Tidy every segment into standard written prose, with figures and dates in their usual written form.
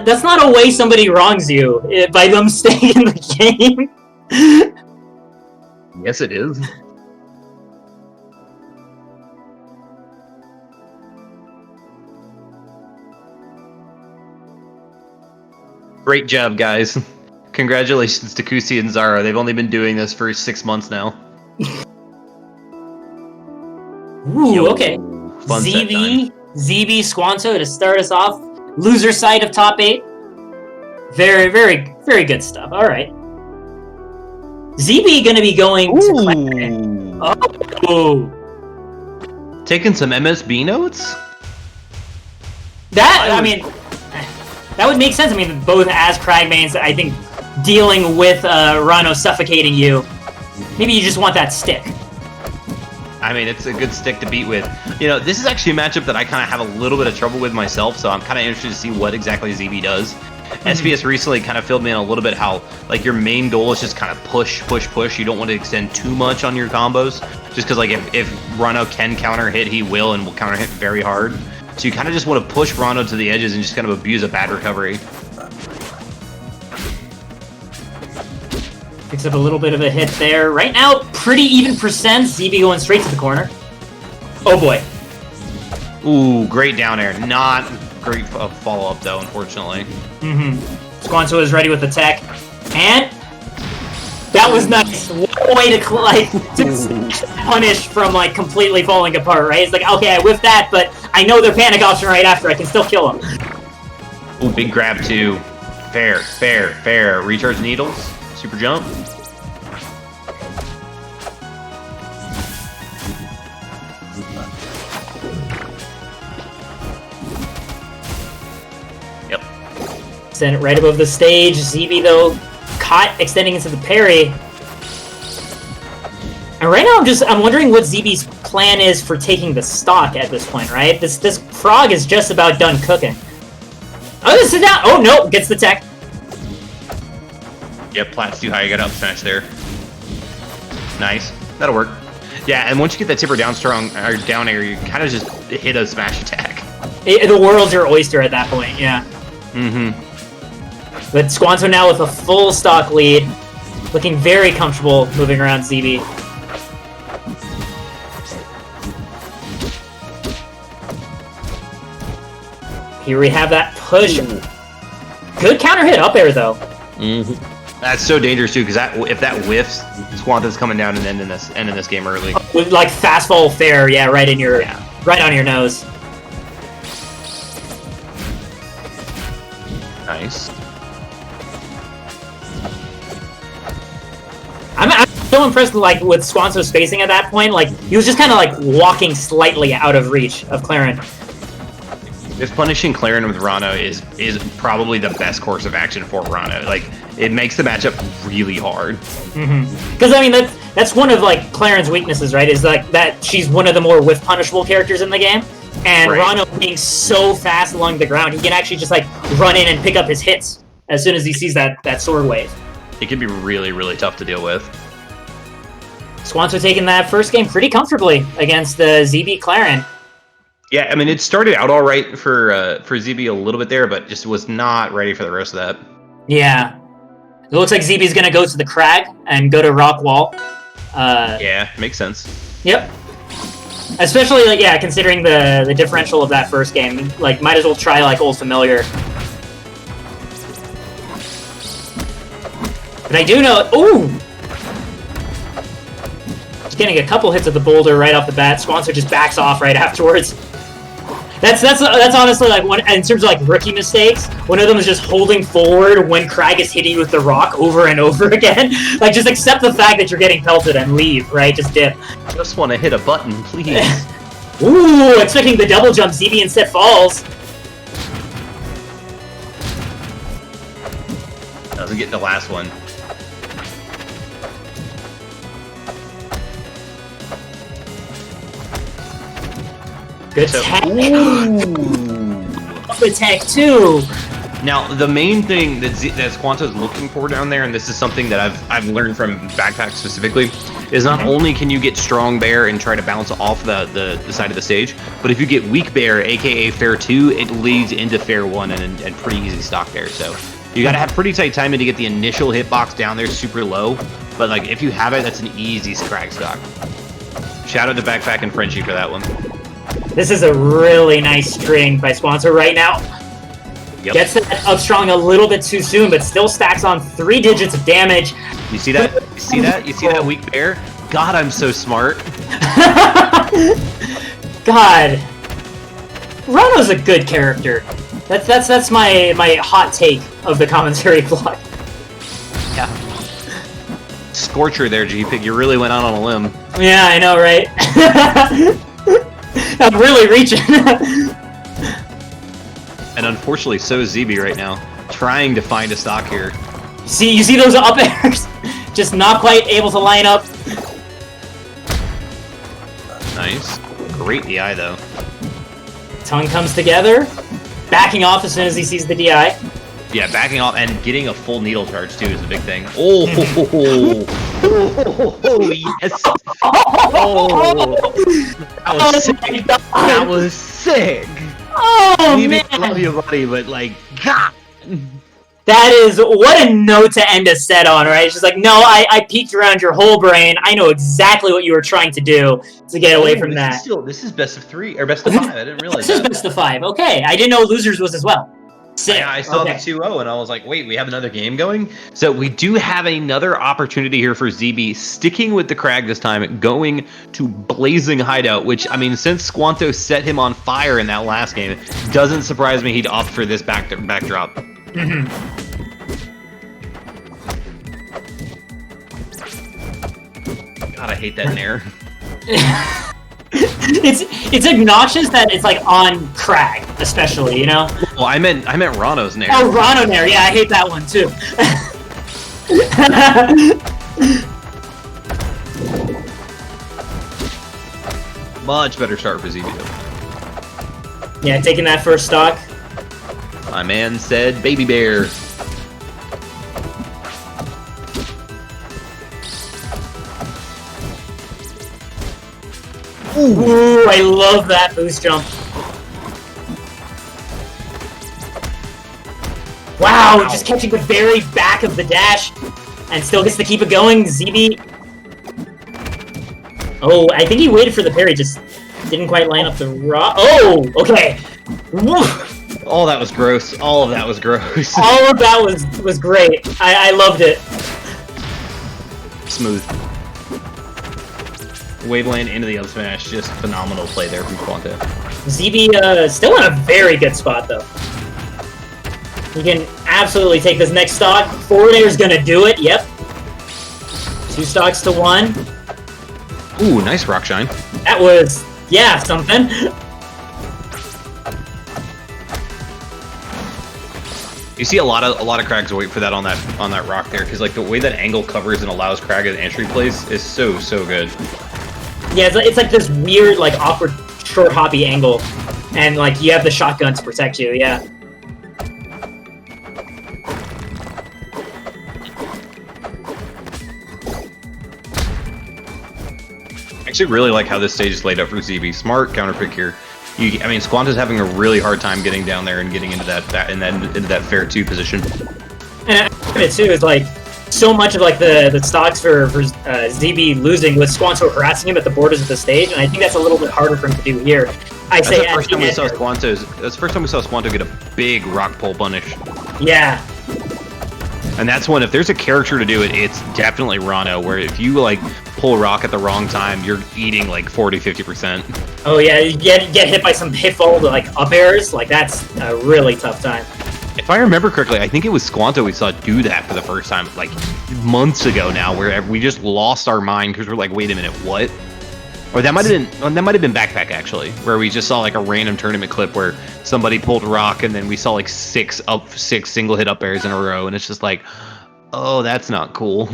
That's not a way somebody wrongs you by them staying in the game. Yes, it is. Great job, guys. Congratulations to Kusi and Zara. They've only been doing this for 6 months now. Ooh, okay. Fun set time. ZeeBee, Squanto to start us off. Loser side of top 8. Very, very, very good stuff. All right. ZeeBee gonna be going to Claren. Oh. Taking some MSB notes? That, I mean, that would make sense. I mean, both as Cragmanes, I think, dealing with Rano suffocating you. Maybe you just want that stick. I mean, it's a good stick to beat with. You know, this is actually a matchup that I kind of have a little bit of trouble with myself, so I'm kind of interested to see what exactly ZeeBee does. SBS recently kind of filled me in a little bit how, like, your main goal is just kind of push, push, push. You don't want to extend too much on your combos, just because, like, if Rano can counter hit, he will, and will counter hit very hard. So you kind of just want to push Rano to the edges and just kind of abuse a bad recovery. Picks up a little bit of a hit there. Right now, pretty even percent. ZeeBee going straight to the corner. Oh boy. Ooh, great down air. Not great follow-up, though, unfortunately. Squanto is ready with the tech. And that was nice. What a way to, like, to punish from, like, completely falling apart, right? It's like, okay, I whiffed that, but I know their panic option right after. I can still kill them. Ooh, big grab, too. Fair, fair, fair. Recharge needles. Super jump. Yep. Send it right above the stage. ZeeBee, though, caught extending into the parry. And right now, I'm wondering what ZeeBee's plan is for taking the stock at this point, right? This frog is just about done cooking. Oh, this is down. Oh no, gets the tech. Yep, plat's too high. You gotta up smash there. Nice. That'll work. Yeah, and once you get that tipper down strong or down air, you kind of just hit a smash attack. The world's your oyster at that point, yeah. But Squanto now with a full stock lead, looking very comfortable moving around ZeeBee. Here we have that push. Good counter hit up air though. That's so dangerous too, because if that whiffs, Squanto's coming down and ending this game early. With like fastball fair, yeah, right in your right on your nose. Nice. I'm so impressed with Squanto's spacing at that point. Like he was just kind of like walking slightly out of reach of Claren. If punishing Claren with Rano is probably the best course of action for Rano. Like, it makes the matchup really hard. Because, I mean, that's one of, like, Claren's weaknesses, right? Is, like, that she's one of the more whiff-punishable characters in the game. And Rano being so fast along the ground, he can actually just, like, run in and pick up his hits as soon as he sees that sword wave. It can be really, really tough to deal with. Squanto taking that first game pretty comfortably against the ZeeBee Claren. Yeah, I mean, it started out all right for ZeeBee a little bit there, but just was not ready for the rest of that. Yeah. It looks like ZeeBee's going to go to the crag and go to rock wall. Yeah, makes sense. Yep. Especially, like, yeah, considering the differential of that first game. Like, might as well try, like, Old Familiar. But I do know... Ooh! Just getting a couple hits at the boulder right off the bat. Squanto just backs off right afterwards. That's honestly like one in terms of like rookie mistakes. One of them is just holding forward when Crag is hitting you with the rock over and over again. Like just accept the fact that you're getting pelted and leave, right? Just dip. Just want to hit a button, please. Ooh, expecting the double jump. ZeeBee instead falls. Doesn't get the last one. Good tech. Good tech too. Now, the main thing that Squanto is looking for down there, and this is something that I've learned from Backpack specifically, is not only can you get strong bear and try to bounce off the side of the stage, but if you get weak bear, aka fair 2, it leads into fair 1 and pretty easy stock there. So you got to have pretty tight timing to get the initial hitbox down there super low, but like if you have it, that's an easy crag stock. Shout out to Backpack and Frenchie for that one. This is a really nice string by Squanto right now. Yep. Gets that up strong a little bit too soon, but still stacks on 3 digits of damage. You see that? You see that? You see that weak bear? God, I'm so smart. God, Rano's a good character. That's my hot take of the commentary block. Yeah. Scorcher there, G-Pig. You really went out on a limb. Yeah, I know, right? I'm really reaching. And unfortunately, so is ZeeBee right now, trying to find a stock here. You see those up airs? Just not quite able to line up. Nice. Great DI, though. Tongue comes together, backing off as soon as he sees the DI. Yeah, backing off and getting a full needle charge, too, is a big thing. Oh, yes! Oh, that was sick. That was sick. Oh, man! I man! love you, buddy, but, like, God! That is, what a note to end a set on, right? It's just like, no, I peeked around your whole brain. I know exactly what you were trying to do to get away from that. This is best of 3, or best of 5, I didn't realize This is best of 5, okay. I didn't know losers was as well. Sick. Yeah, I saw the 2-0 and I was like, wait, we have another game going? So we do have another opportunity here for ZeeBee, sticking with the Crag this time, going to Blazing Hideout, which, I mean, since Squanto set him on fire in that last game, doesn't surprise me he'd opt for this backdrop. Mm-hmm. God, I hate that nair. It's obnoxious that it's like on Crag, especially, you know? Well, I meant Rano's nair. Oh, Rano nair, yeah, I hate that one too. Much better start for ZeeBee, though. Yeah, taking that first stock. My man said baby bear. Ooh, I love that boost jump. Wow, just catching the very back of the dash and still gets to keep it going. ZeeBee. Oh, I think he waited for the parry, just didn't quite line up the rock. Oh, okay. Woo. Oh, that was gross. All of that was gross. All of that was great. I loved it. Smooth. Waveland into the up smash, just phenomenal play there from Squanto. ZeeBee still in a very good spot though. He can absolutely take this next stock. Forward air is gonna do it. Yep. 2 stocks to 1. Ooh, nice rock shine. That was, yeah, something. You see a lot of Crags wait for that on that rock there, because like the way that angle covers and allows Crag an entry place is so good. Yeah, it's like this weird, like awkward short hoppy angle, and like you have the shotgun to protect you. Yeah. I actually really like how this stage is laid up for ZeeBee. Smart counter pick here. I mean, Squanto's having a really hard time getting down there and getting into that fair 2 position. And it too is like so much of like the stocks for ZeeBee losing with Squanto harassing him at the borders of the stage, and I think that's a little bit harder for him to do here. That's the first time we saw Squanto get a big rock pull punish. Yeah. And that's when, if there's a character to do it, it's definitely Rano, where if you like pull rock at the wrong time, you're eating like 40-50%. Oh yeah, you get hit by some hitfall like up airs, like that's a really tough time. If I remember correctly, I think it was Squanto we saw do that for the first time like months ago now, where we just lost our mind because we're like, wait a minute, what? Or that might have been Backpack actually, where we just saw like a random tournament clip where somebody pulled rock and then we saw like 6 single hit up airs in a row, and it's just like, oh, that's not cool.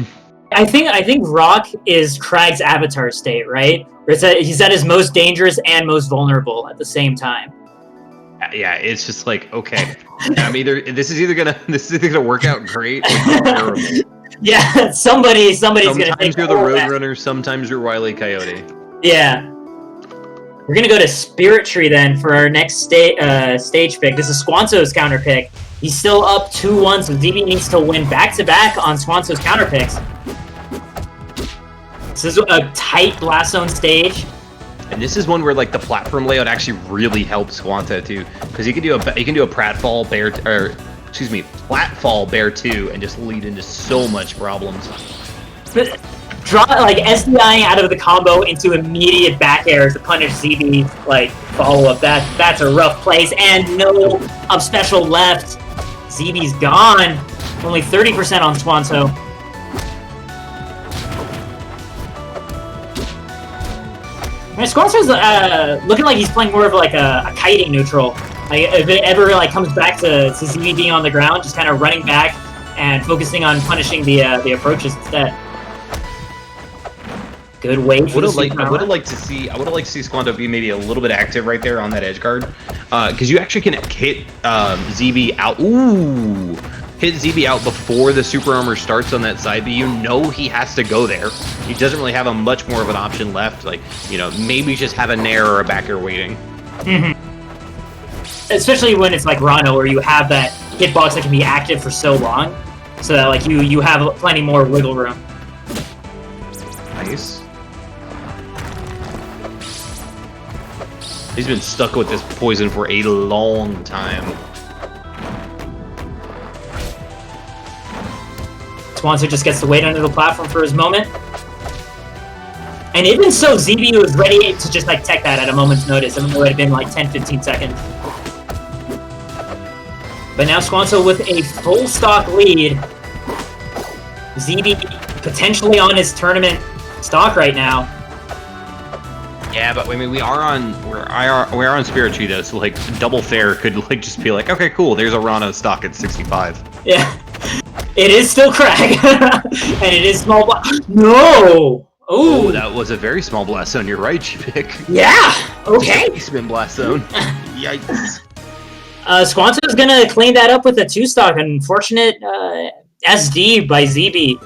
I think Rock is Crag's avatar state, right? Where he's at his most dangerous and most vulnerable at the same time. Yeah, it's just like, okay, this is either gonna work out great or terrible. Yeah, somebody's gonna take Sometimes you're the Roadrunner, sometimes you're Wile E. Coyote. Yeah. We're gonna go to Spirit Tree then for our next stage pick. This is Squanto's counter pick. He's still up 2-1, so ZeeBee needs to win back-to-back on Squanto's counter picks. This is a tight Blast Zone stage. And this is one where like the platform layout actually really helps Squanto too, because you can do a pratfall bear, platfall bear 2 and just lead into so much problems. But draw like SDI out of the combo into immediate back air to punish ZeeBee's like follow up. That's a rough place, and no up special left. ZeeBee's gone. Only 30% on Squanto. Squanto's looking like he's playing more of like a kiting neutral. Like, if it ever like comes back to ZeeBee being on the ground, just kind of running back and focusing on punishing the approaches instead. Good way. I would have liked to see Squanto be maybe a little bit active right there on that edge guard, because you actually can hit ZeeBee out. Ooh. Hit ZeeBee out before the super armor starts on that side, but you know he has to go there. He doesn't really have a much more of an option left. Like, you know, maybe just have a nair or a back air waiting. Especially when it's like Rano, where you have that hitbox that can be active for so long, so that like you have plenty more wiggle room. Nice. He's been stuck with this poison for a long time. Squanto just gets to wait under the platform for his moment. And even so, ZeeBee was ready to just like tech that at a moment's notice. I mean, it would have been like 10-15 seconds. But now Squanto with a full stock lead. ZeeBee potentially on his tournament stock right now. Yeah, but I mean, we're on Spirit Tree though, so like double fair could like just be like, okay, cool, there's a Rano stock at 65. Yeah. It is still Crag, and it is small blast. No! Oh, that was a very small blast zone. You're right, G-Pick. Yeah! Okay. Spin blast zone. Yikes. Squanto's gonna clean that up with a 2-stock. Unfortunate SD by ZeeBee.